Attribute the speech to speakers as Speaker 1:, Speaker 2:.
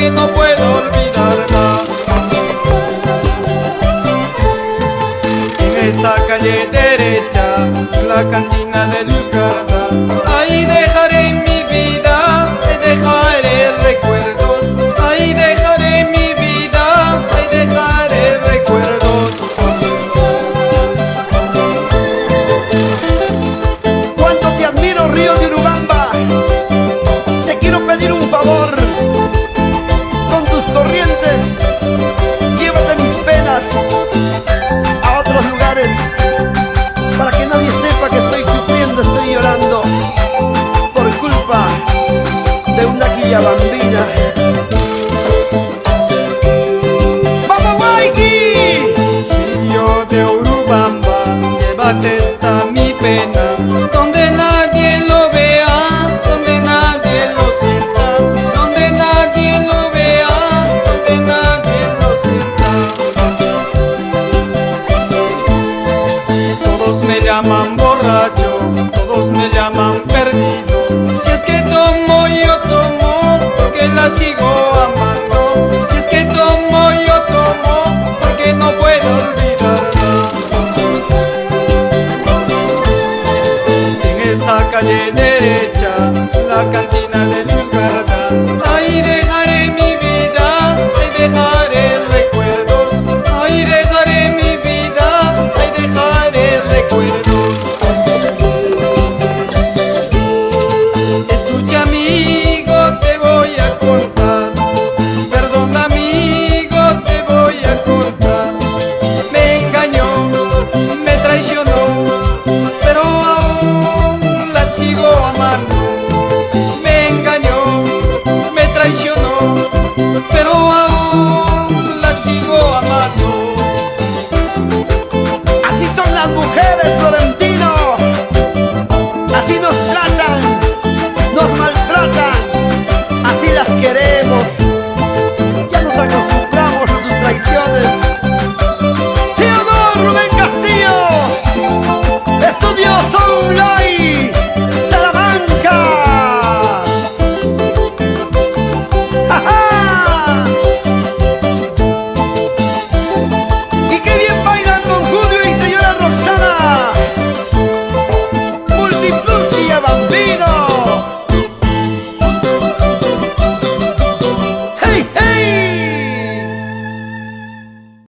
Speaker 1: porque no puedo olvidarla. En esa calle derecha, la cantina de Luz Garda, ahí dejaré mi vida, ahí dejaré recuerdos, ahí dejaré mi vida, ahí dejaré recuerdos.
Speaker 2: Cuánto te admiro, río de Urubamba. Te quiero pedir un favor. Con tus corrientes, llévate mis penas a otros lugares, para que nadie sepa que estoy sufriendo, estoy llorando por culpa de una quillabambina. ¡Vamos, Waiki!
Speaker 1: Yo de Urubamba, llévate esta mi pena, donde nadie lo vea, donde nadie lo sienta, donde nadie lo vea, donde nadie lo sienta. Todos me llaman borracho, todos me llaman perdido. Si es que tomo, yo tomo, porque la sigo amando. Si es que tomo, yo tomo, porque no puedo olvidarla. En esa calle derecha, la cantina de Luz Garda, ahí dejaré mi vida, ahí dejaré recuerdos, ahí dejaré mi vida, ahí dejaré recuerdos. Escucha, amigo, te voy a contar, perdona, amigo, te voy a contar. Me engañó, me traicionó, pero aún la sigo amando. Me engañó, me traicionó, pero aún la sigo amando.
Speaker 2: Así son las mujeres, Florentino. Así nos tratan, nos maltratan. Así las queremos.